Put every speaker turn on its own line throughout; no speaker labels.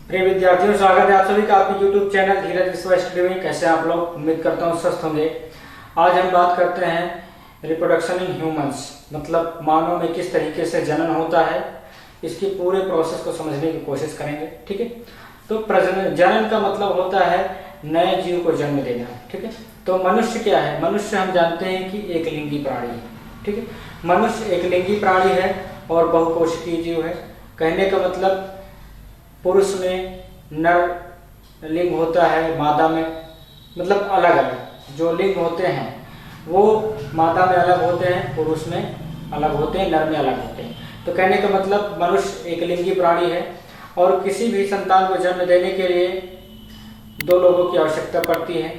प्रिय विद्यार्थियों, स्वागत है आप सभी का आपके YouTube चैनल धीरज विश्व स्टडी में। कैसे आप लोग? उम्मीद करता हूँ स्वस्थ होंगे। आज हम बात करते हैं रिप्रोडक्शन इन ह्यूमंस, मतलब मानव में किस तरीके से जनन होता है, इसकी पूरे प्रोसेस को समझने की कोशिश करेंगे। ठीक है, तो प्रजनन, जनन का मतलब होता है नए जीव को जन्म देना। ठीक है, तो मनुष्य क्या है? मनुष्य हम जानते हैं कि एक लिंगी प्राणी है। ठीक है, मनुष्य एक लिंगी प्राणी है और बहुकोशिकीय जीव है। कहने का मतलब पुरुष में नर लिंग होता है, मादा में मतलब अलग अलग जो लिंग होते हैं वो मादा में अलग होते हैं, पुरुष में अलग होते हैं, नर में अलग होते हैं। तो कहने का मतलब मनुष्य एक लिंगी प्राणी है और किसी भी संतान को जन्म देने के लिए दो लोगों की आवश्यकता पड़ती है,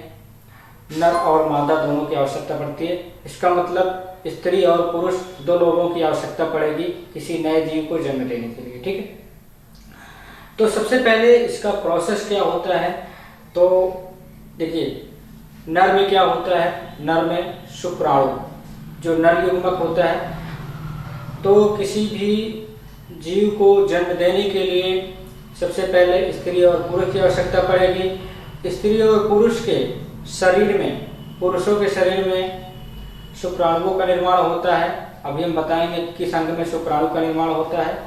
नर और मादा दोनों की आवश्यकता पड़ती है। इसका मतलब स्त्री और पुरुष दो लोगों की आवश्यकता पड़ेगी किसी नए जीव को जन्म देने के लिए। ठीक है, तो सबसे पहले इसका प्रोसेस क्या होता है, तो देखिए नर में क्या होता है। नर में शुक्राणु जो नर युग्मक होता है, तो किसी भी जीव को जन्म देने के लिए सबसे पहले स्त्री और पुरुष की आवश्यकता पड़ेगी। स्त्री और पुरुष के शरीर में, पुरुषों के शरीर में शुक्राणुओं का निर्माण होता है। अभी हम बताएंगे किस अंग में शुक्राणु का निर्माण होता है।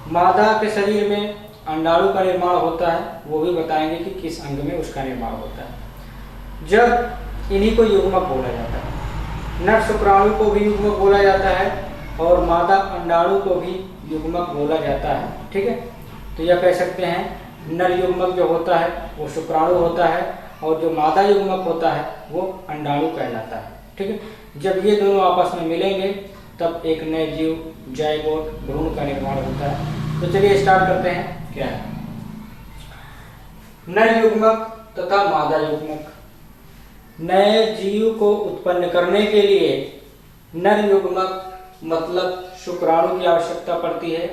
मादा के शरीर में अंडाणु का निर्माण होता है, वो भी बताएंगे कि किस अंग में उसका निर्माण होता है। जब इन्हीं को युग्मक बोला जाता है, नर शुक्राणु को भी युग्मक बोला जाता है और मादा अंडाणु को भी युग्मक बोला जाता है। ठीक है, तो यह कह सकते हैं नर युग्मक जो होता है वो शुक्राणु होता है और जो मादा युग्मक होता है वो अंडाणु कहलाता है। ठीक है, जब ये दोनों आपस में मिलेंगे तब एक नए जीव जायगोट भ्रूण का निर्माण होता है। तो चलिए स्टार्ट करते हैं। क्या है नर युग्मक तथा मादा युग्मक? नए जीव को उत्पन्न करने के लिए नर युग्मक मतलब शुक्राणु की आवश्यकता पड़ती है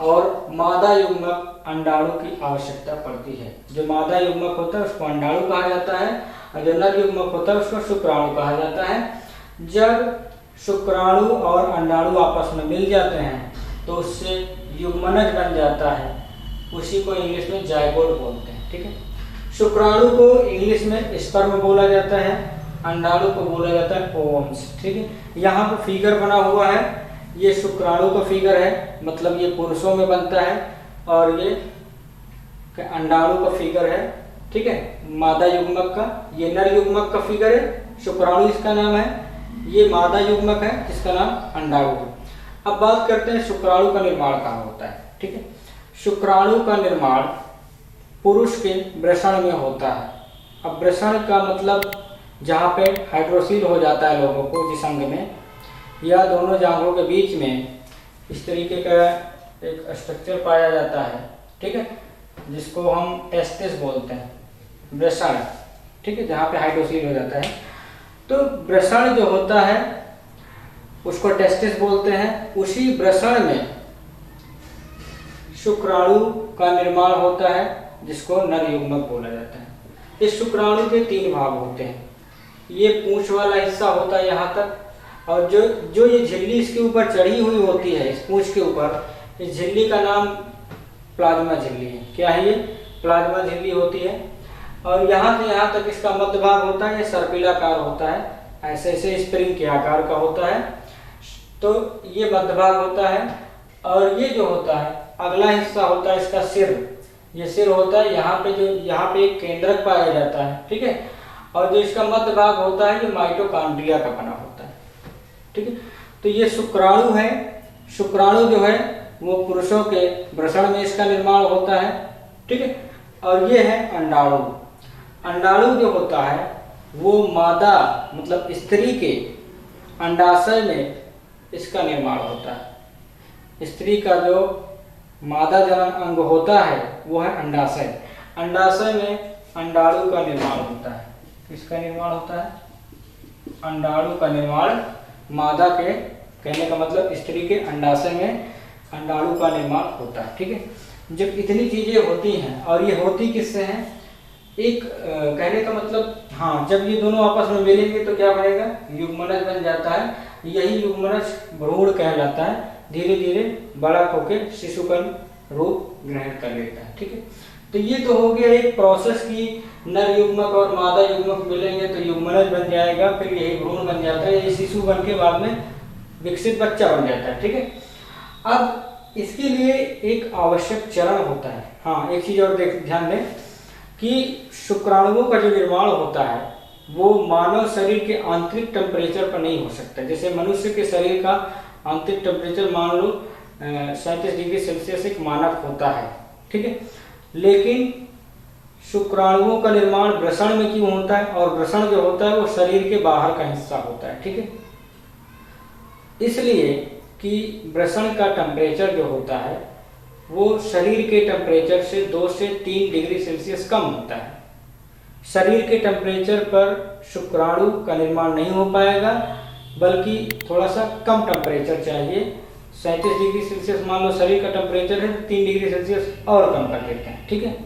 और मादा युग्मक अंडाणु की आवश्यकता पड़ती है। जो मादा युग्मक होता है उसको अंडाणु कहा जाता है और जो नर युग्मक होता है उसको शुक्राणु कहा जाता है। जब शुक्राणु और अंडाणु आपस में मिल जाते हैं तो उससे युग्मनज बन जाता है, उसी को इंग्लिश में जायगोट बोलते हैं। ठीक है, शुक्राणु को इंग्लिश में स्पर्म बोला जाता है, अंडाणु को बोला जाता है ओवम्स। ठीक है, यहाँ पर फिगर बना हुआ है, ये शुक्राणु का फिगर है, मतलब ये पुरुषों में बनता है और ये अंडाणु का फिगर है। ठीक है, मादा युग्मक का, ये नर युग्मक का फिगर है, शुक्राणु इसका नाम है, ये मादा युग्मक है जिसका नाम अंडाणु है। अब बात करते हैं शुक्राणु का निर्माण कहाँ होता है। ठीक है, शुक्राणु का निर्माण पुरुष के वृषण में होता है। अब वृषण का मतलब जहाँ पे हाइड्रोसील हो जाता है लोगों को, जिस अंग में या दोनों जांघों के बीच में इस तरीके का एक स्ट्रक्चर पाया जाता है। ठीक है, जिसको हम टेस्टिस बोलते हैं, वृषण। ठीक है, जहाँ पे हाइड्रोसील हो जाता है, तो वृषण जो होता है उसको टेस्टिस बोलते हैं। उसी वृषण में शुक्राणु का निर्माण होता है जिसको नर युग्मक बोला जाता है। इस शुक्राणु के तीन भाग होते हैं। ये पूंछ वाला हिस्सा होता है यहाँ तक, और जो ये झिल्ली इसके ऊपर चढ़ी हुई होती है, इस पूंछ के ऊपर, इस झिल्ली का नाम प्लाज्मा झिल्ली है। क्या है ये? प्लाज्मा झिल्ली होती है। और यहाँ से यहाँ तक इसका मध्य भाग होता है, ये सर्पिलाकार होता है, ऐसे ऐसे स्प्रिंग के आकार का होता है। तो ये मध्य भाग होता है और ये जो होता है अगला हिस्सा होता है इसका सिर। ये सिर होता है, यहाँ पे एक केंद्रक पाया जाता है। ठीक है, और जो इसका मध्य भाग होता है ये माइटोकॉन्ड्रिया का बना होता है। ठीक है, तो ये शुक्राणु है। शुक्राणु जो है वो पुरुषों के वृषण में इसका निर्माण होता है। ठीक है, और ये है अंडाणु। अंडाणु जो होता है वो मादा मतलब स्त्री के अंडाशय में इसका निर्माण होता है। स्त्री का जो मादा जनन अंग होता है वो है अंडाशय। अंडाशय में अंडाणु का निर्माण होता है। किसका निर्माण होता है? अंडाणु का निर्माण मादा के, कहने का मतलब स्त्री के अंडाशय में अंडाणु का निर्माण होता है। ठीक है, जब इतनी चीजें होती हैं, और ये होती किससे हैं? एक कहने का मतलब, हाँ, जब ये दोनों आपस में मिलेंगे तो क्या बनेगा? युग्मनज बन जाता है। यही युग्मनज भ्रूण कहलाता है। धीरे धीरे बड़ा होकर शिशुकण रूप ग्रहण कर लेता है। ठीक है, तो ये तो हो गया एक प्रोसेस की नर युग्मक और मादा युग्मक मिलेंगे तो युग्मनज बन जाएगा, फिर यही भ्रूण बन जाता है, ये शिशु बन के बाद में विकसित बच्चा बन जाता है। ठीक है, अब इसके लिए एक आवश्यक चरण होता है। हाँ, एक चीज और ध्यान दें कि शुक्राणुओं का जो निर्माण होता है वो मानव शरीर के आंतरिक टेम्परेचर पर नहीं हो सकता। जैसे मनुष्य के शरीर का आंतरिक टेम्परेचर मान लो 37 डिग्री सेल्सियस एक मानक होता है। ठीक है, लेकिन शुक्राणुओं का निर्माण वृषण में क्यों होता है, और वृषण जो होता है वो शरीर के बाहर का हिस्सा होता है। ठीक है, इसलिए कि वृषण का टेम्परेचर जो होता है वो शरीर के टेम्परेचर से 2 से 3 डिग्री सेल्सियस कम होता है। शरीर के टेम्परेचर पर शुक्राणु का निर्माण नहीं हो पाएगा, बल्कि थोड़ा सा कम टेम्परेचर चाहिए। 37 डिग्री सेल्सियस मान लो शरीर का टेम्परेचर है, 3 डिग्री सेल्सियस और कम कर देते हैं। ठीक है,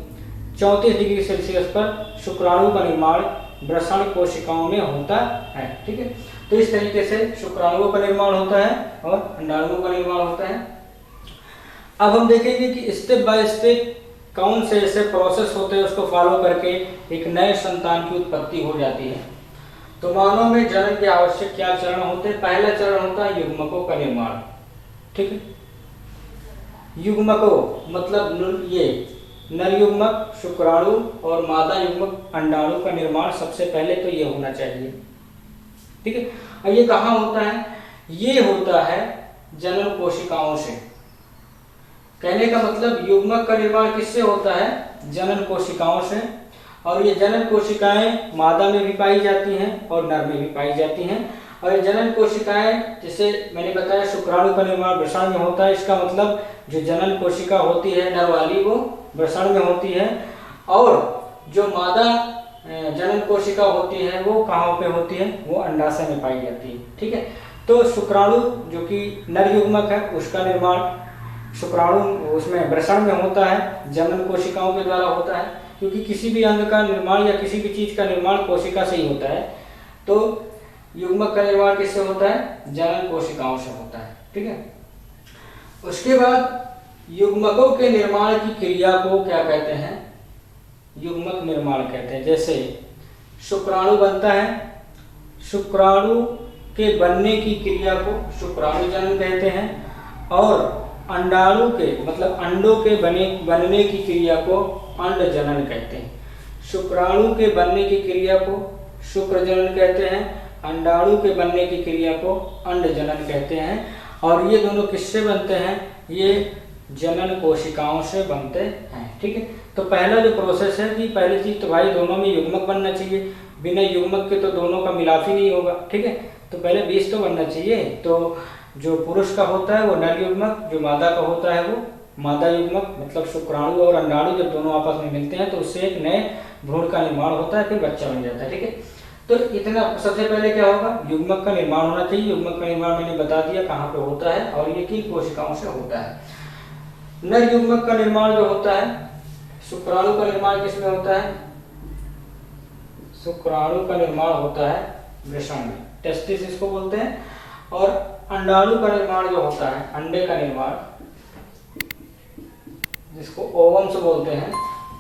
34 डिग्री सेल्सियस पर शुक्राणु का निर्माण वृषण कोशिकाओं में होता है। ठीक है, तो इस तरीके से शुक्राणुओं का निर्माण होता है और अंडाणुओं का निर्माण होता है। अब हम देखेंगे कि स्टेप बाय स्टेप कौन से ऐसे प्रोसेस होते हैं उसको फॉलो करके एक नए संतान की उत्पत्ति हो जाती है। तो मानव में जन्म के आवश्यक क्या चरण होते हैं? पहला चरण होता है युग्मकों का निर्माण। ठीक है, युग्मकों मतलब ये नर युग्मक शुक्राणु और मादा युग्मक अंडाणु का निर्माण सबसे पहले तो ये होना चाहिए। ठीक है, और ये कहाँ होता है? ये होता है जनन कोशिकाओं से। कहने का मतलब युग्मक का निर्माण किससे होता है? जनन कोशिकाओं से। और ये जनन कोशिकाएं मादा में भी पाई जाती हैं और नर में भी पाई जाती हैं। और ये जनन कोशिकाएं, जैसे मैंने बताया शुक्राणु का निर्माण वृषण में होता है, इसका मतलब जो जनन कोशिका होती है नर वाली वो वृषण में होती है, और जो मादा जनन कोशिका होती है वो कहाँ पे होती है? वो अंडाशय में पाई जाती है। ठीक है, तो शुक्राणु जो कि नर युग्मक है उसका निर्माण शुक्राणु उसमें वृषण में होता है, जनन कोशिकाओं के द्वारा होता है, क्योंकि किसी भी अंग का निर्माण या किसी भी चीज का निर्माण कोशिका से ही होता है। तो युग्मक का निर्माण किससे होता है? जनन कोशिकाओं से होता है। ठीक है, उसके बाद युग्मकों के निर्माण की क्रिया को क्या कहते हैं? युग्मक निर्माण कहते हैं। जैसे शुक्राणु बनता है, शुक्राणु के बनने की क्रिया को शुक्राणु जनन कहते हैं, और अंडाणु के मतलब अंडों के बनने की क्रिया को अंड जनन कहते हैं। शुक्राणु के बनने की क्रिया को शुक्र जनन कहते हैं, अंडाणु के बनने की क्रिया को अंड जनन कहते हैं। और ये दोनों किससे बनते हैं? ये जनन कोशिकाओं से बनते हैं। ठीक है, तो पहला जो प्रोसेस है कि पहली चीज तो भाई दोनों में युग्मक बनना चाहिए, बिना युग्मक के तो दोनों का मिलाप ही नहीं होगा। ठीक है, तो पहले बीज तो बनना चाहिए। तो जो पुरुष का होता है वो नर युग्मक, जो मादा का होता है वो मादा युग्मक, मतलब शुक्राणु और अंडाणु जब दोनों आपस में मिलते हैं तो उससे एक नए भ्रूण का निर्माण होता है, फिर बच्चा बन जाता है। ठीक है, तो इतना सबसे पहले क्या होगा? युग्मक का निर्माण होना चाहिए। युग्मक का निर्माण मैंने बता दिया कहाँ पे होता है और ये किन कोशिकाओं से होता है। नर युग्मक का निर्माण जो होता है, शुक्राणु का निर्माण किसमें होता है? शुक्राणु का निर्माण होता है वृषण में, टेस्टिस इसको बोलते हैं। और अंडाणु का निर्माण जो होता है, अंडे का निर्माण जिसको ओवम्स बोलते हैं,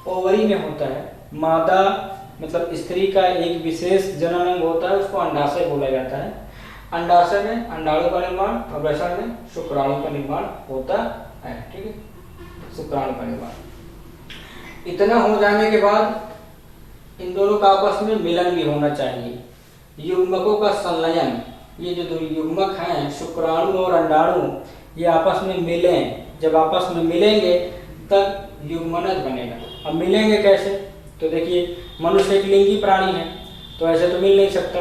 ओवरी में होता है। मादा मतलब स्त्री का एक विशेष जनन अंग होता है, उसको अंडाशय बोला जाता है। अंडाशय में अंडाणु का निर्माण और वृषण में शुक्राणु का निर्माण होता है। ठीक है, शुक्राणु का निर्माण। इतना हो जाने के बाद इन दोनों का आपस में मिलन भी होना चाहिए। युग्मकों का संलयन, ये जो दो युग्मक हैं शुक्राणु और अंडाणु, ये आपस में मिलें। जब आपस में मिलेंगे तब युग्मनज बनेगा। अब मिलेंगे कैसे? तो देखिए, मनुष्य एक लिंगी प्राणी है तो ऐसे तो मिल नहीं सकता।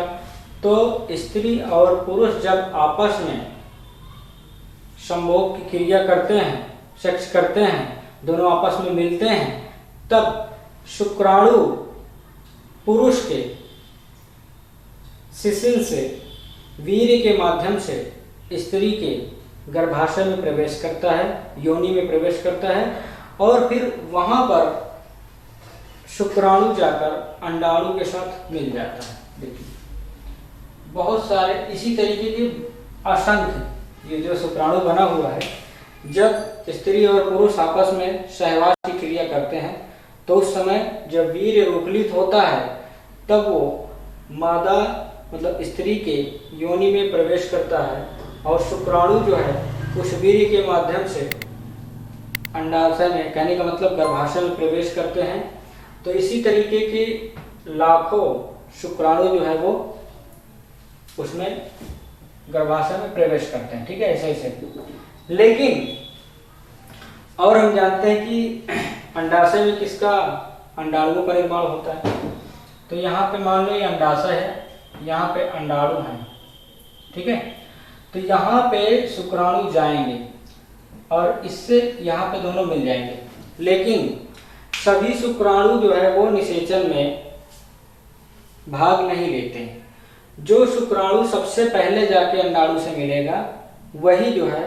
तो स्त्री और पुरुष जब आपस में संभोग की क्रिया करते हैं, सेक्स करते हैं, दोनों आपस में मिलते हैं, तब शुक्राणु पुरुष के शिशिर से वीर्य के माध्यम से स्त्री के गर्भाशय में प्रवेश करता है, योनि में प्रवेश करता है, और फिर वहां पर शुक्राणु जाकर अंडाणु के साथ मिल जाता है। देखिए, बहुत सारे इसी तरीके के असंख्य ये जो शुक्राणु बना हुआ है, जब स्त्री और पुरुष आपस में सहवास की क्रिया करते हैं तो उस समय जब वीर्य उगलित होता है तब वो मादा मतलब स्त्री के योनि में प्रवेश करता है और शुक्राणु जो है उस वीर्य के माध्यम से अंडाशय में, कहने का मतलब गर्भाशय में प्रवेश करते हैं। तो इसी तरीके के लाखों शुक्राणु जो है वो उसमें गर्भाशय में प्रवेश करते हैं, ठीक है, ऐसे ऐसे। लेकिन और हम जानते हैं कि अंडाशय में किसका, अंडाणुओं का निर्माण होता है। तो यहाँ पे मान लो ये अंडाशय है, यहाँ पे अंडाणु है, ठीक है। तो यहाँ पे शुक्राणु जाएंगे और इससे यहाँ पे दोनों मिल जाएंगे। लेकिन सभी शुक्राणु जो है वो निषेचन में भाग नहीं लेते हैं। जो शुक्राणु सबसे पहले जाके अंडाणु से मिलेगा वही जो है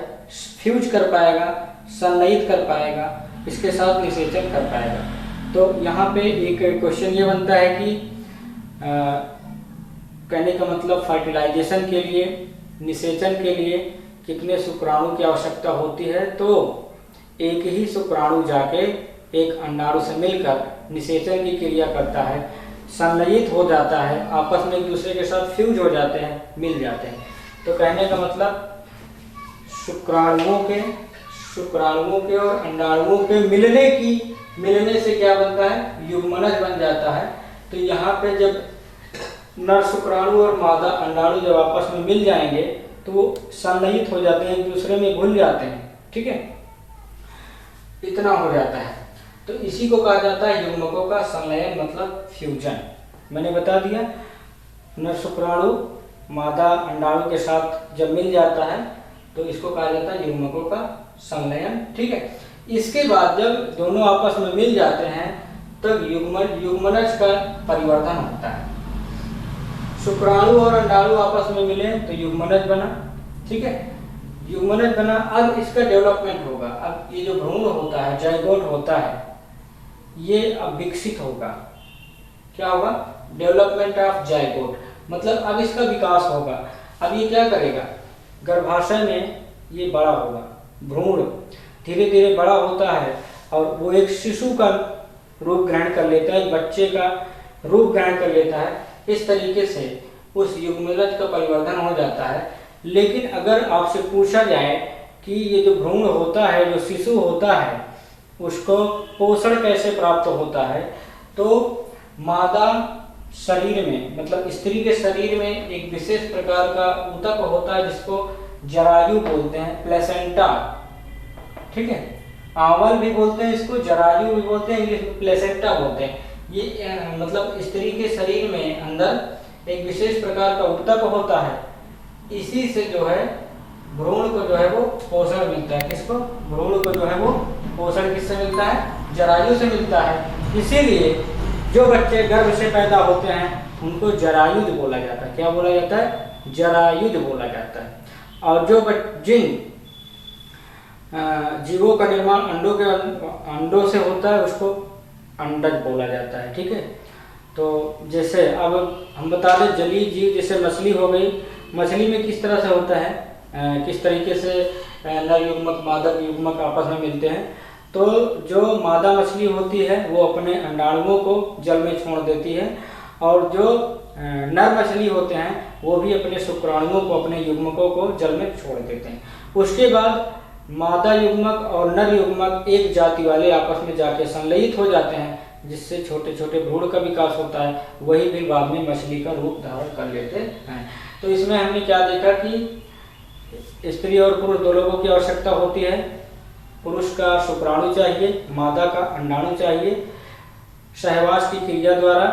फ्यूज कर पाएगा, सन्निहित कर पाएगा, इसके साथ निषेचन कर पाएगा। तो यहाँ पे एक क्वेश्चन ये बनता है कि कहने का मतलब फर्टिलाइजेशन के लिए, निषेचन के लिए कितने शुक्राणु की आवश्यकता होती है। तो एक ही शुक्राणु जाके एक अंडाणु से मिलकर निषेचन की क्रिया करता है, सन्निहित हो जाता है, आपस में एक दूसरे के साथ फ्यूज हो जाते हैं, मिल जाते हैं। तो कहने का मतलब शुक्राणुओं के और अंडाणुओं के मिलने से क्या बनता है, युग्मनज बन जाता है। तो यहाँ पे जब नर शुक्राणु और मादा अंडाणु जब आपस में मिल जाएंगे तो वो सन्निहित हो जाते हैं, एक दूसरे में घुल जाते हैं, ठीक है, इतना हो जाता है। तो इसी को कहा जाता है युग्मकों का संलयन मतलब फ्यूजन। मैंने बता दिया, नर शुक्राणु मादा अंडाणु के साथ जब मिल जाता है तो इसको कहा जाता है युग्मकों का संलयन, ठीक है। इसके बाद जब दोनों आपस में मिल जाते हैं तब युग्मनज का परिवर्तन होता है। शुक्राणु और अंडाणु आपस में मिले तो युग्मनज बना, ठीक है, युग्मनज बना। अब इसका डेवलपमेंट होगा। अब ये जो भ्रूण होता है, जाइगोट होता है, ये अब विकसित होगा। क्या होगा, डेवलपमेंट ऑफ जाइगोट, मतलब अब इसका विकास होगा। अब ये क्या करेगा, गर्भाशय में ये बड़ा होगा, भ्रूण धीरे धीरे बड़ा होता है और वो एक शिशु का रूप ग्रहण कर लेता है, एक बच्चे का रूप ग्रहण कर लेता है। इस तरीके से उस युग्मनज का परिवर्तन हो जाता है। लेकिन अगर आपसे पूछा जाए कि ये जो भ्रूण होता है, जो शिशु होता है, उसको पोषण कैसे प्राप्त होता है, तो मादा शरीर में मतलब स्त्री के शरीर में एक विशेष प्रकार का ऊतक होता है जिसको जरायु बोलते हैं, प्लेसेंटा, ठीक है, आंवल भी बोलते हैं इसको, जरायु भी बोलते हैं, इंग्लिश में प्लेसेंटा बोलते हैं। ये मतलब स्त्री के शरीर में अंदर एक विशेष प्रकार का ऊतक होता है, इसी से जो है भ्रूण को जो है वो पोषण मिलता है। किसको, भ्रूण को जो है वो पोषण किससे मिलता है, जरायु से मिलता है। इसीलिए जो बच्चे गर्भ से पैदा होते हैं उनको जरायुज बोला जाता है। क्या बोला जाता है, जरायुज बोला जाता है। और जो जिन जीवों का निर्माण अंडों से होता है उसको अंडज बोला जाता है, ठीक है। तो जैसे अब हम बता दें जलीय जीव, जैसे मछली हो गई, मछली में किस तरह से होता है, किस तरीके से नर युग्मक मादा युग्मक आपस में मिलते हैं। तो जो मादा मछली होती है वो अपने अंडाणुओं को जल में छोड़ देती है और जो नर मछली होते हैं वो भी अपने शुक्राणुओं को, अपने युग्मकों को जल में छोड़ देते हैं। उसके बाद मादा युग्मक और नर युग्मक एक जाति वाले आपस में जाके संलयित हो जाते हैं, जिससे छोटे छोटे भ्रूण का विकास होता है। वही फिर बाद में मछली का रूप धारण कर लेते हैं। तो इसमें हमने क्या देखा कि स्त्री और पुरुष दो लोगों की आवश्यकता होती है। पुरुष का शुक्राणु चाहिए, मादा का अंडाणु चाहिए। सहवास की क्रिया द्वारा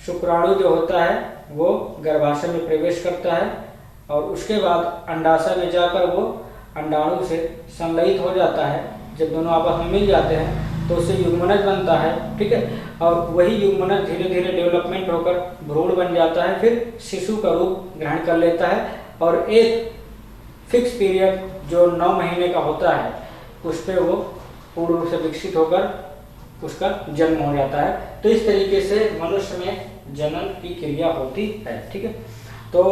शुक्राणु जो होता है वो गर्भाशय में प्रवेश करता है और उसके बाद अंडाशय में जाकर वो अंडाणु से संलयित हो जाता है। जब दोनों आपस में मिल जाते हैं तो उससे युग्मनज बनता है, ठीक है। और वही युग्मनज धीरे धीरे डेवलपमेंट होकर भ्रूण बन जाता है, फिर शिशु का रूप ग्रहण कर लेता है और एक फिक्स पीरियड जो 9 महीने का होता है उस पर वो पूर्ण रूप से विकसित होकर उसका जन्म हो जाता है। तो इस तरीके से मनुष्य में जनन की क्रिया होती है, ठीक है। तो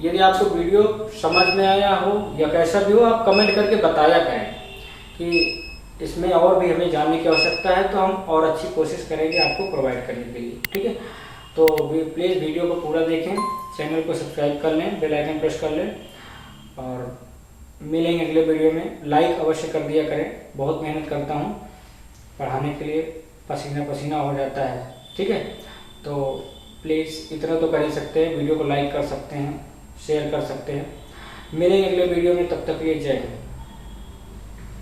यदि आपको वीडियो समझ में आया हो या कैसा भी हो, आप कमेंट करके बताया करें। कि इसमें और भी हमें जानने की आवश्यकता है, तो हम और अच्छी कोशिश करेंगे आपको प्रोवाइड करने के लिए। ठीक है, तो प्लीज़ वीडियो को पूरा देखें, चैनल को सब्सक्राइब कर लें, बेल आइकन प्रेस कर लें और मिलेंगे अगले वीडियो में। लाइक अवश्य कर दिया करें, बहुत मेहनत करता हूँ पढ़ाने के लिए, पसीना पसीना हो जाता है। ठीक है, तो प्लीज़ इतना तो कर ही सकते हैं, वीडियो को लाइक कर सकते हैं, शेयर कर सकते हैं। मिलेंगे अगले वीडियो में, तब तक के लिए जय हिंद।